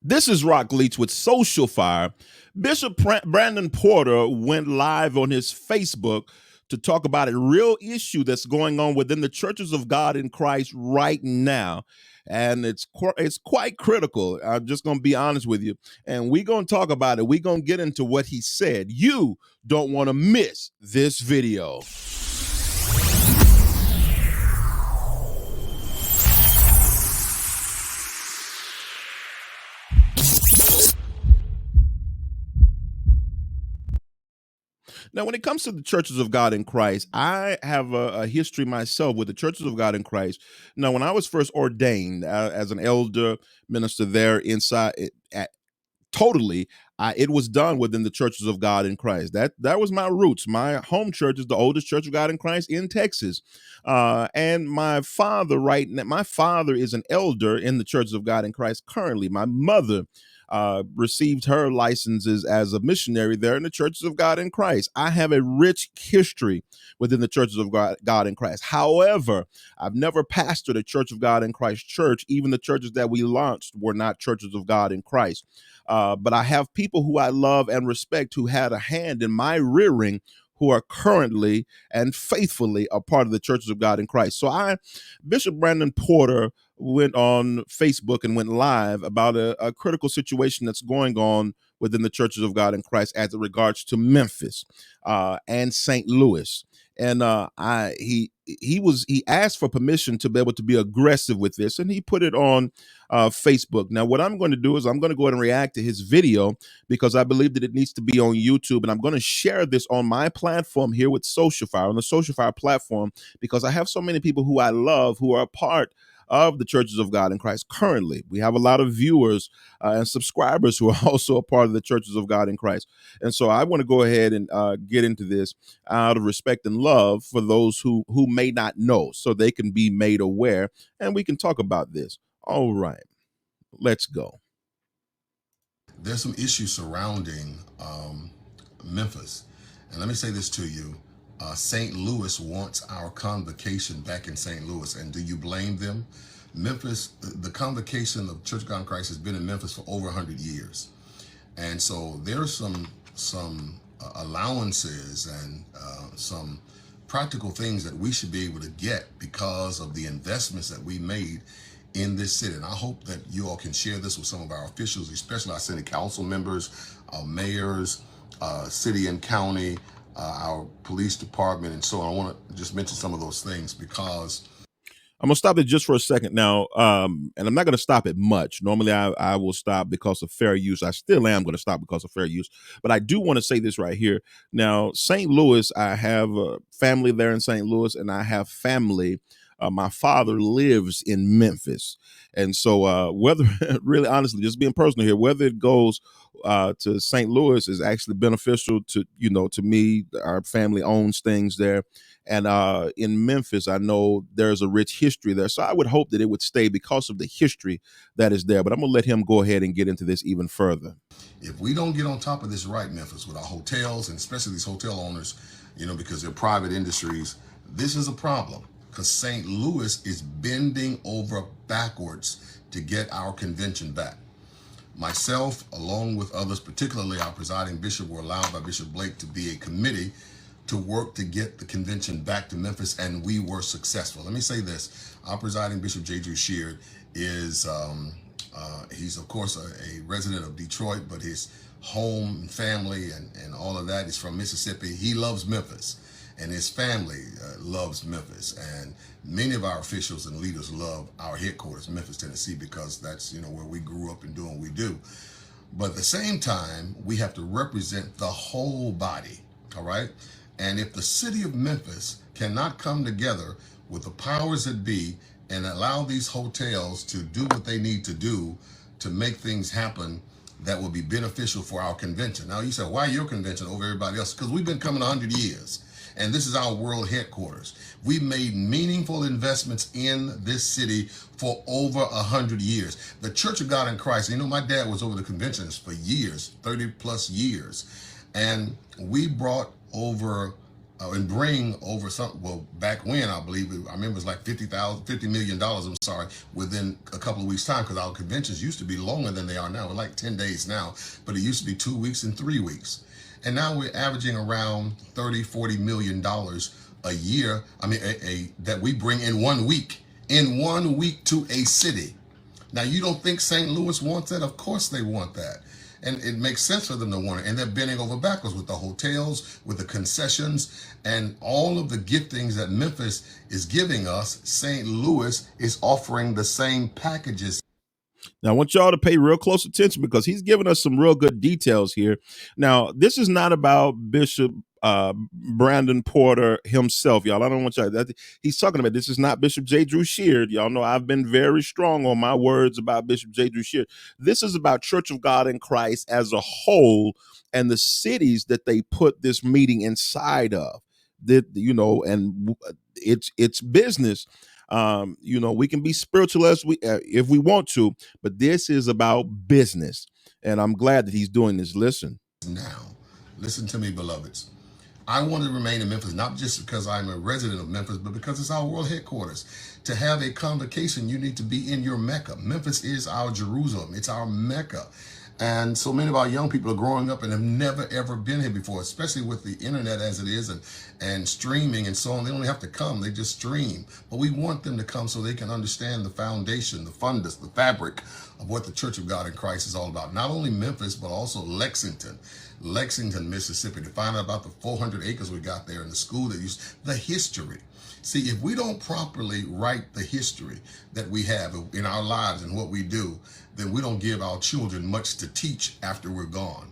This is Rock Leach with Social Fire. Bishop Brandon Porter went live on his Facebook to talk about a real issue that's going on within the churches of God in Christ right now. And it's quite critical. I'm just going to be honest with you. And we're going to talk about it. We're going to get into what he said. You don't want to miss this video. Now, when it comes to the churches of God in Christ, I have a history myself with the churches of God in Christ. Now, when I was first ordained as an elder minister there inside, totally, it was done within the churches of God in Christ. That was my roots. My home church is the oldest church of God in Christ in Texas, and my father, right now, my father is an elder in the churches of God in Christ currently. My mother received her licenses as a missionary there in the churches of God in Christ. I have a rich history within the churches of God in Christ. However, I've never pastored a Church of God in Christ church. Even the churches that we launched were not churches of God in Christ. But I have people who I love and respect who had a hand in my rearing, who are currently and faithfully a part of the churches of God in Christ. So Bishop Brandon Porter went on Facebook and went live about a critical situation that's going on within the churches of God in Christ as it regards to Memphis and St. Louis. And he asked for permission to be able to be aggressive with this, and he put it on Facebook. Now, what I'm going to do is I'm going to go ahead and react to his video because I believe that it needs to be on YouTube, and I'm going to share this on my platform here with Social Fire, on the Social Fire platform, because I have so many people who I love who are a part of the churches of God in Christ currently. We have a lot of viewers and subscribers who are also a part of the churches of God in Christ. And so I want to go ahead and get into this out of respect and love for those who may not know, so they can be made aware and we can talk about this. All right, let's go. There's some issues surrounding Memphis. And let me say this to you. St. Louis wants our convocation back in St. Louis. And do you blame them? Memphis, the convocation of Church of God in Christ has been in Memphis for over 100 years. And so there's some allowances and some practical things that we should be able to get because of the investments that we made in this city. And I hope that you all can share this with some of our officials, especially our city council members, our mayors, city and county, our police department, and so on. I want to just mention some of those things because I'm gonna stop it just for a second now, and I'm not gonna stop it much. Normally, I will stop because of fair use. I still am gonna stop because of fair use, but I do want to say this right here. Now, St. Louis, I have a family there in St. Louis, and I have family. My father lives in Memphis, and so whether really honestly, just being personal here, whether it goes to St. Louis is actually beneficial to to me. Our family owns things there. And in Memphis, I know there's a rich history there. So I would hope that it would stay because of the history that is there. But I'm going to let him go ahead and get into this even further. If we don't get on top of this right, Memphis, with our hotels, and especially these hotel owners, because they're private industries, this is a problem. Because St. Louis is bending over backwards to get our convention back. Myself, along with others, particularly our presiding bishop, were allowed by Bishop Blake to be a committee to work to get the convention back to Memphis, and we were successful. Let me say this. Our presiding Bishop J.J. Sheard is, he's of course a resident of Detroit, but his home and family and all of that is from Mississippi. He loves Memphis, and his family loves Memphis. And many of our officials and leaders love our headquarters, Memphis, Tennessee, because that's, where we grew up and doing what we do. But at the same time, we have to represent the whole body, all right? And if the city of Memphis cannot come together with the powers that be and allow these hotels to do what they need to do to make things happen that will be beneficial for our convention. Now you say, why your convention over everybody else? Because we've been coming 100 years. And this is our world headquarters. We made meaningful investments in this city for over 100 years. The Church of God in Christ, my dad was over the conventions for years, 30 plus years. And we brought over and bring over some. Well, back when I believe I remember it was like $50 million. I'm sorry, within a couple of weeks' time, because our conventions used to be longer than they are now. We're like 10 days now, but it used to be 2 weeks and 3 weeks, and now we're averaging around 30-40 million dollars a year. I mean, that we bring in 1 week, to a city. Now, you don't think St. Louis wants that? Of course they want that. And it makes sense for them to want it. And they're bending over backwards with the hotels, with the concessions, and all of the giftings that Memphis is giving us. St. Louis is offering the same packages. Now, I want y'all to pay real close attention because he's giving us some real good details here. Now, this is not about Bishop Brandon Porter himself, y'all. I don't want y'all. He's talking about this is not Bishop J. Drew Sheard. Y'all know I've been very strong on my words about Bishop J. Drew Sheard. This is about Church of God in Christ as a whole and the cities that they put this meeting inside of. That, you know, and it's business. We can be spiritual as we if we want to, but this is about business, and I'm glad that he's doing this. Now, listen to me, beloveds. I want to remain in Memphis, not just because I'm a resident of Memphis, but because it's our world headquarters. To have a convocation, you need to be in your Mecca. Memphis is our Jerusalem. It's our Mecca. And so many of our young people are growing up and have never, ever been here before, especially with the internet as it is and streaming and so on. They don't have to come. They just stream. But we want them to come so they can understand the foundation, the fundus, the fabric of what the Church of God in Christ is all about. Not only Memphis, but also Lexington, Mississippi, to find out about the 400 acres we got there and the school that used the history. See, if we don't properly write the history that we have in our lives and what we do, then we don't give our children much to teach after we're gone.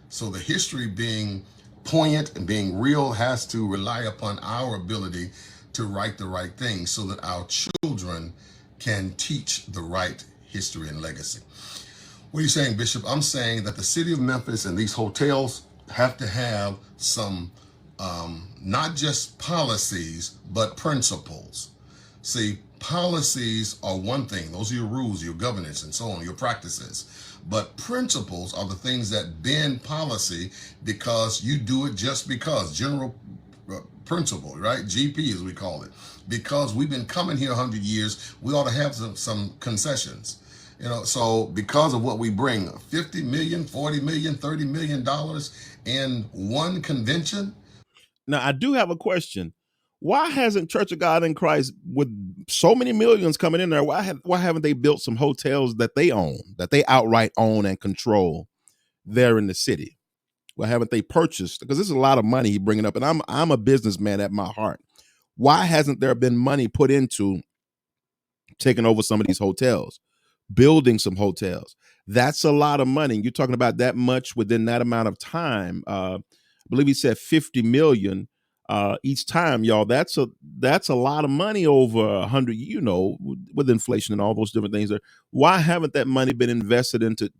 So the history being poignant and being real has to rely upon our ability to write the right things so that our children can teach the right history and legacy. What are you saying, Bishop? I'm saying that the city of Memphis and these hotels have to have some not just policies, but principles. See, policies are one thing. Those are your rules, your governance, and so on, your practices. But principles are the things that bend policy because you do it just because. General principle, right? GP, as we call it. Because we've been coming here 100 years, we ought to have some concessions. So because of what we bring, 50 million, 40 million, $30 million in one convention. Now, I do have a question. Why hasn't Church of God in Christ, with so many millions coming in there, why haven't they built some hotels that they own, that they outright own and control there in the city? Why haven't they purchased? Because this is a lot of money he's bringing up, and I'm a businessman at my heart. Why hasn't there been money put into taking over some of these hotels, building some hotels? That's a lot of money. You're talking about that much within that amount of time. I believe he said 50 million each time, y'all. That's a lot of money over 100, with inflation and all those different things there. Why haven't that money been invested into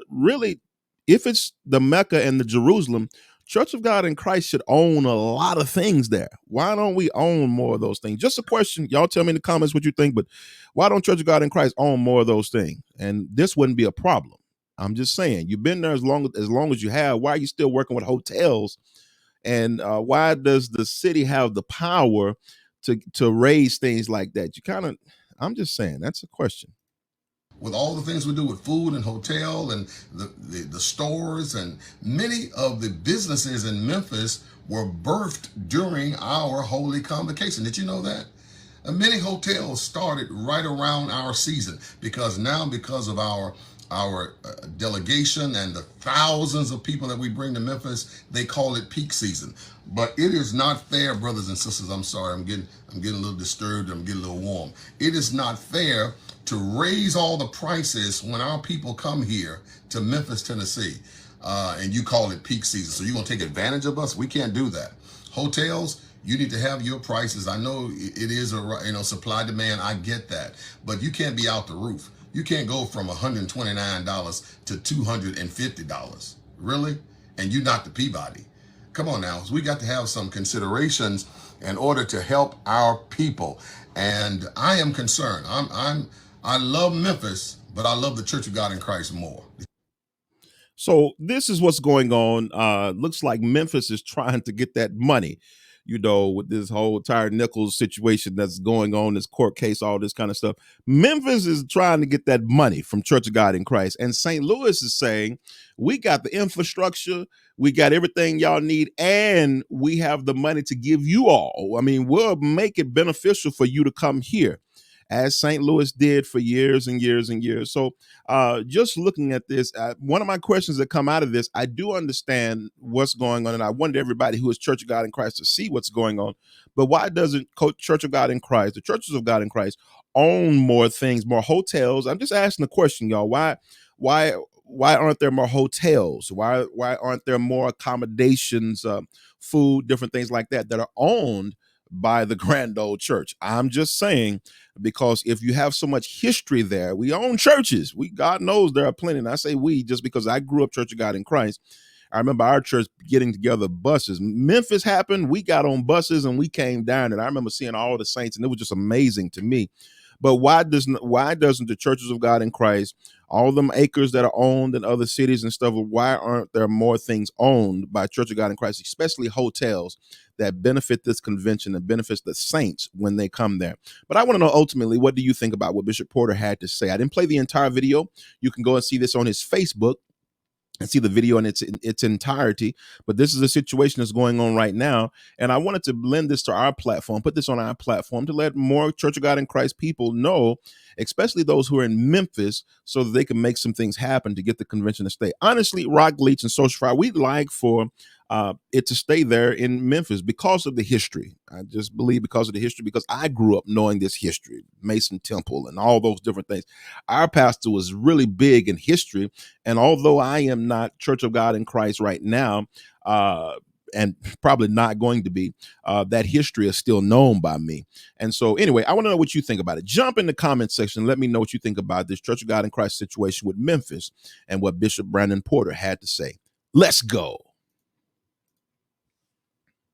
really, if it's the Mecca and the Jerusalem, Church of God in Christ should own a lot of things there. Why don't we own more of those things? Just a question. Y'all tell me in the comments what you think, but why don't Church of God in Christ own more of those things? And this wouldn't be a problem. I'm just saying, you've been there as long as you have. Why are you still working with hotels? And why does the city have the power to raise things like that? I'm just saying, that's a question. With all the things we do with food and hotel and the stores, and many of the businesses in Memphis were birthed during our holy convocation. Did you know that? Many hotels started right around our season because of our delegation and the thousands of people that we bring to Memphis, they call it peak season. But it is not fair, brothers and sisters. I'm sorry, I'm getting a little disturbed. I'm getting a little warm. It is not fair to raise all the prices when our people come here to Memphis, Tennessee, and you call it peak season. So you're gonna take advantage of us? We can't do that. Hotels, you need to have your prices. I know it is supply demand. I get that, but you can't be out the roof. You can't go from $129 to $250. Really? And you're not the Peabody. Come on now. We got to have some considerations in order to help our people. And I am concerned. I love Memphis, but I love the Church of God in Christ more. So this is what's going on. Looks like Memphis is trying to get that money. with this whole Tyre Nichols situation that's going on, this court case, all this kind of stuff. Memphis is trying to get that money from Church of God in Christ. And St. Louis is saying, we got the infrastructure, we got everything y'all need, and we have the money to give you all. I mean, we'll make it beneficial for you to come here, as St. Louis did for years and years and years. So just looking at this, one of my questions that come out of this, I do understand what's going on, and I want everybody who is Church of God in Christ to see what's going on. But why doesn't Church of God in Christ, the Churches of God in Christ, own more things, more hotels? I'm just asking the question, y'all. Why aren't there more hotels? Why aren't there more accommodations, food, different things like that are owned by the grand old church? I'm just saying, because if you have so much history there, we own churches. God knows there are plenty. And I say we just because I grew up Church of God in Christ. I remember our church getting together buses. Memphis happened. We got on buses and we came down, and I remember seeing all the saints, and it was just amazing to me. But why doesn't the Churches of God in Christ, all them acres that are owned in other cities and stuff, why aren't there more things owned by Church of God in Christ, especially hotels that benefit this convention and benefits the saints when they come there? But I want to know ultimately, what do you think about what Bishop Porter had to say? I didn't play the entire video. You can go and see this on his Facebook and see the video in its entirety. But this is a situation that's going on right now. And I wanted to blend this to our platform, put this on our platform to let more Church of God in Christ people know, especially those who are in Memphis, so that they can make some things happen to get the convention to stay. Honestly, Rock Leach and Social Fry, we'd like for it to stay there in Memphis because of the history. I just believe because of the history, because I grew up knowing this history, Mason Temple and all those different things. Our pastor was really big in history. And although I am not Church of God in Christ right now, and probably not going to be, that history is still known by me. And so anyway, I want to know what you think about it. Jump in the comment section. Let me know what you think about this Church of God in Christ situation with Memphis and what Bishop Brandon Porter had to say. Let's go.